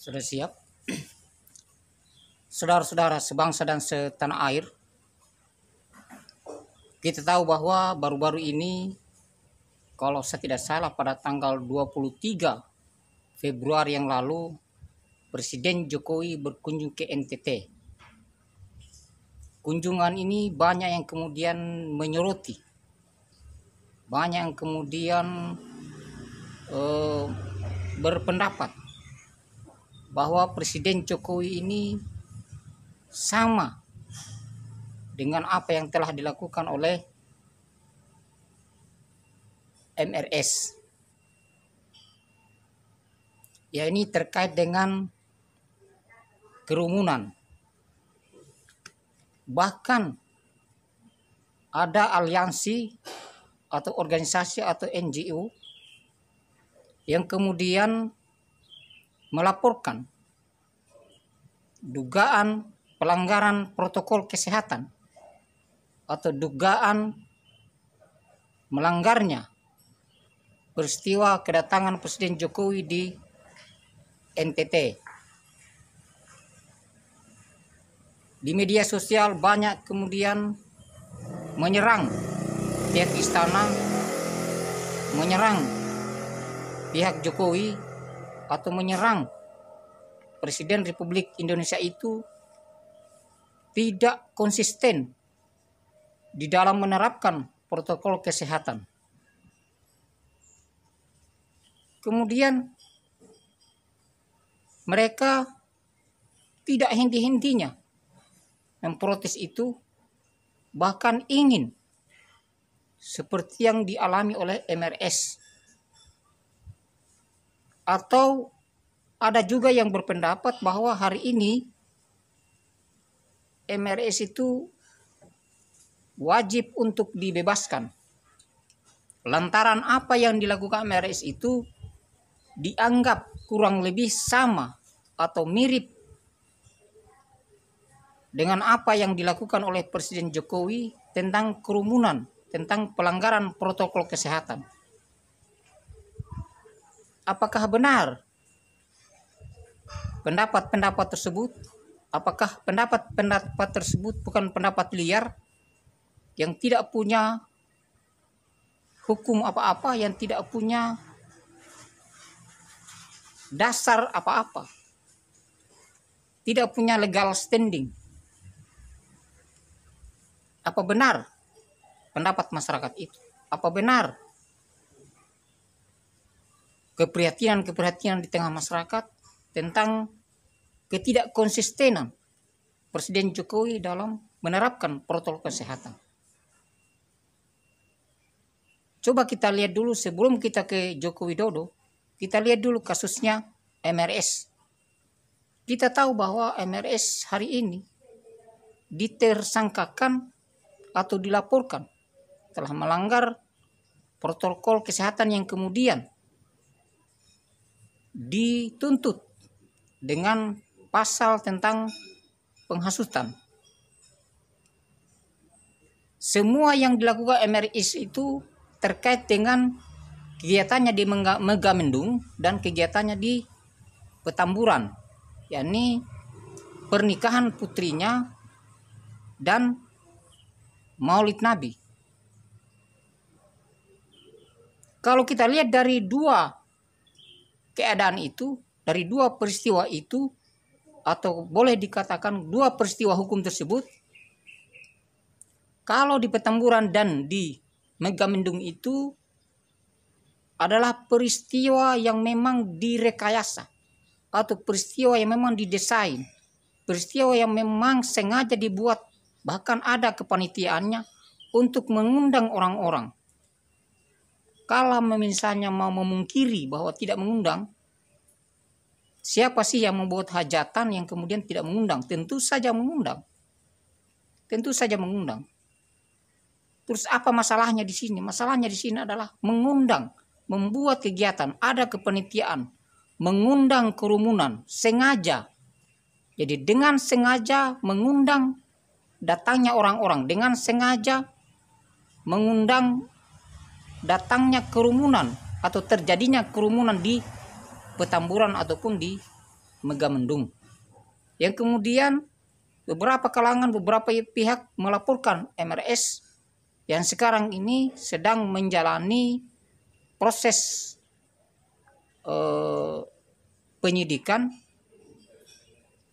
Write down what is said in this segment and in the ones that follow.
Sudah siap? Saudara-saudara sebangsa dan setanah air, kita tahu bahwa baru-baru ini, kalau saya tidak salah pada tanggal 23 Februari yang lalu, Presiden Jokowi berkunjung ke NTT. Kunjungan ini banyak yang kemudian menyoroti, banyak yang kemudian berpendapat bahwa Presiden Jokowi ini sama dengan apa yang telah dilakukan oleh MRS. Ya, ini terkait dengan kerumunan. Bahkan ada aliansi atau organisasi atau NGO yang kemudian melaporkan dugaan pelanggaran protokol kesehatan atau dugaan melanggarnya peristiwa kedatangan Presiden Jokowi di NTT. Di media sosial banyak kemudian menyerang pihak istana, menyerang pihak Jokowi, atau menyerang Presiden Republik Indonesia itu tidak konsisten di dalam menerapkan protokol kesehatan. Kemudian mereka tidak henti-hentinya memprotes itu, bahkan ingin seperti yang dialami oleh MRS. Atau ada juga yang berpendapat bahwa hari ini MRS itu wajib untuk dibebaskan. Lantaran apa yang dilakukan MRS itu dianggap kurang lebih sama atau mirip dengan apa yang dilakukan oleh Presiden Jokowi tentang kerumunan, tentang pelanggaran protokol kesehatan. Apakah benar pendapat-pendapat tersebut? Apakah pendapat-pendapat tersebut bukan pendapat liar yang tidak punya hukum apa-apa, yang tidak punya dasar apa-apa, tidak punya legal standing? Apa benar pendapat masyarakat itu? Apa benar keprihatinan di tengah masyarakat tentang ketidakkonsistenan Presiden Jokowi dalam menerapkan protokol kesehatan? Coba kita lihat dulu sebelum kita ke Joko Widodo, kita lihat dulu kasusnya MRS. Kita tahu bahwa MRS hari ini ditersangkakan atau dilaporkan telah melanggar protokol kesehatan yang kemudian dituntut dengan pasal tentang penghasutan. Semua yang dilakukan MRS itu terkait dengan kegiatannya di Megamendung dan kegiatannya di Petamburan, yakni pernikahan putrinya dan Maulid Nabi. Kalau kita lihat dari dua keadaan itu, dari dua peristiwa itu, atau boleh dikatakan dua peristiwa hukum tersebut, kalau di Petamburan dan di Megamendung itu adalah peristiwa yang memang direkayasa atau peristiwa yang memang didesain, peristiwa yang memang sengaja dibuat, bahkan ada kepanitiaannya untuk mengundang orang-orang. Kalau misalnya mau memungkiri bahwa tidak mengundang, siapa sih yang membuat hajatan yang kemudian tidak mengundang? Tentu saja mengundang. Tentu saja mengundang. Terus apa masalahnya di sini? Masalahnya di sini adalah mengundang, membuat kegiatan, ada kepanitiaan, mengundang kerumunan, sengaja. Jadi dengan sengaja mengundang datangnya orang-orang, dengan sengaja mengundang datangnya kerumunan atau terjadinya kerumunan di Petamburan ataupun di Megamendung. Yang kemudian beberapa kalangan, beberapa pihak melaporkan MRS yang sekarang ini sedang menjalani proses penyidikan,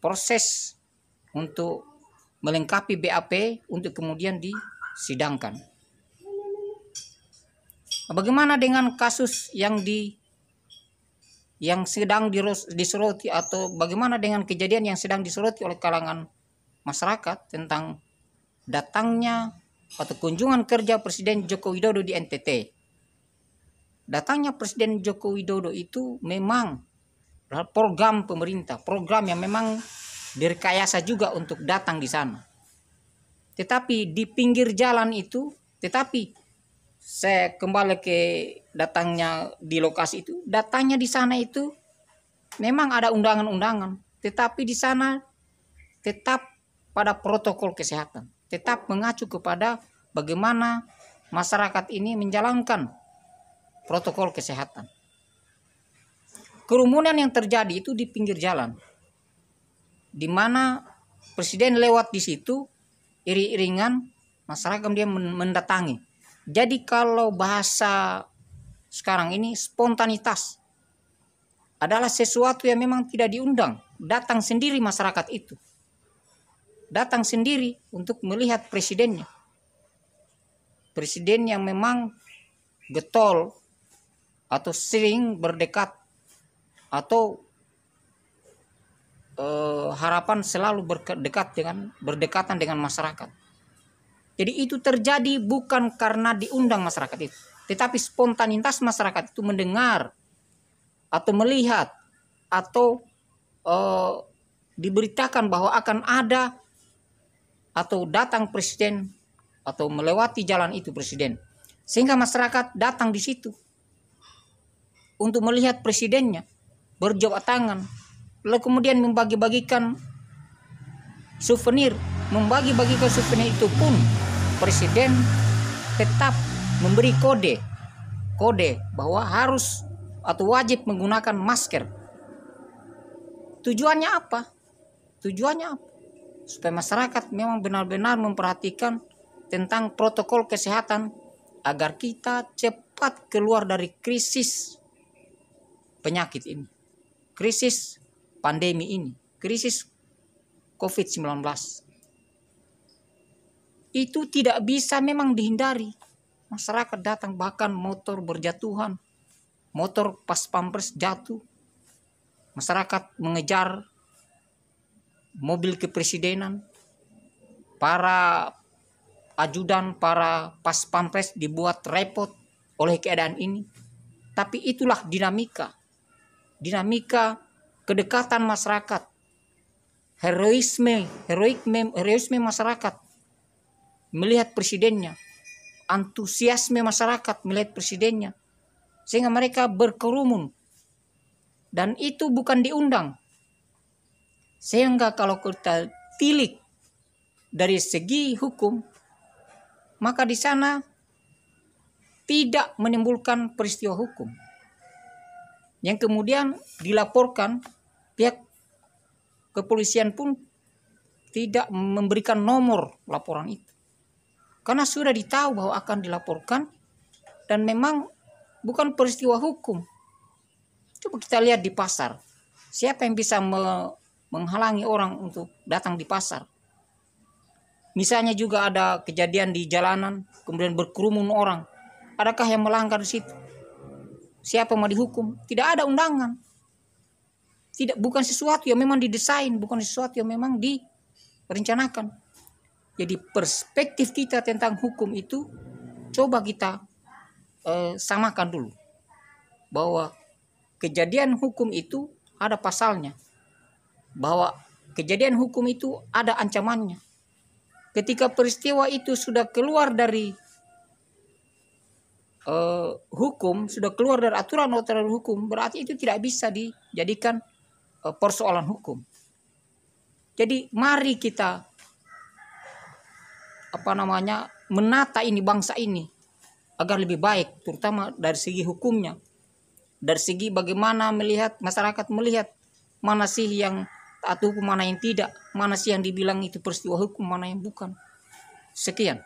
proses untuk melengkapi BAP untuk kemudian disidangkan. Bagaimana dengan kasus yang sedang disoroti, atau bagaimana dengan kejadian yang sedang disoroti oleh kalangan masyarakat tentang datangnya atau kunjungan kerja Presiden Joko Widodo di NTT? Datangnya Presiden Joko Widodo itu memang program pemerintah, program yang memang direkayasa juga untuk datang di sana. Tetapi di pinggir jalan itu, saya kembali ke datangnya di lokasi itu, datangnya di sana itu memang ada undangan-undangan, tetapi di sana tetap pada protokol kesehatan, tetap mengacu kepada bagaimana masyarakat ini menjalankan protokol kesehatan. Kerumunan yang terjadi itu di pinggir jalan, di mana presiden lewat di situ, iring-iringan masyarakat dia mendatangi. Jadi kalau bahasa sekarang ini, spontanitas adalah sesuatu yang memang tidak diundang. Datang sendiri masyarakat itu. Datang sendiri untuk melihat presidennya. Presiden yang memang getol atau sering berdekat atau harapan selalu berdekatan dengan masyarakat. Jadi itu terjadi bukan karena diundang masyarakat itu, tetapi spontanitas masyarakat itu mendengar atau melihat atau diberitakan bahwa akan ada atau datang presiden atau melewati jalan itu presiden, sehingga masyarakat datang di situ untuk melihat presidennya, berjabat tangan, lalu kemudian membagi-bagikan souvenir. Membagi-bagikan souvenir itu pun presiden tetap memberi kode bahwa harus atau wajib menggunakan masker. Tujuannya apa? Supaya masyarakat memang benar-benar memperhatikan tentang protokol kesehatan agar kita cepat keluar dari krisis penyakit ini, krisis pandemi ini, krisis COVID-19. Itu tidak bisa memang dihindari. Masyarakat datang, bahkan motor berjatuhan, motor pas pampres jatuh, masyarakat mengejar mobil kepresidenan, para ajudan, para pas pampres dibuat repot oleh keadaan ini. Tapi itulah dinamika kedekatan masyarakat, heroisme masyarakat melihat presidennya, antusiasme masyarakat melihat presidennya, sehingga mereka berkerumun, dan itu bukan diundang. Sehingga kalau kita tilik dari segi hukum, maka di sana tidak menimbulkan peristiwa hukum yang kemudian dilaporkan. Pihak kepolisian pun tidak memberikan nomor laporan itu, karena sudah ditahu bahwa akan dilaporkan dan memang bukan peristiwa hukum. Coba kita lihat di pasar, siapa yang bisa menghalangi orang untuk datang di pasar? Misalnya juga ada kejadian di jalanan, kemudian berkerumun orang, adakah yang melanggar di situ? Siapa mau dihukum? Tidak ada undangan. Bukan sesuatu yang memang didesain, bukan sesuatu yang memang direncanakan. Jadi perspektif kita tentang hukum itu coba kita samakan dulu, bahwa kejadian hukum itu ada pasalnya, bahwa kejadian hukum itu ada ancamannya. Ketika peristiwa itu sudah keluar dari hukum sudah keluar dari aturan-aturan hukum, berarti itu tidak bisa dijadikan persoalan hukum. Jadi mari kita menata ini bangsa ini agar lebih baik, terutama dari segi hukumnya, dari segi bagaimana masyarakat melihat mana sih yang taat hukum, mana yang tidak, mana sih yang dibilang itu peristiwa hukum, mana yang bukan. Sekian.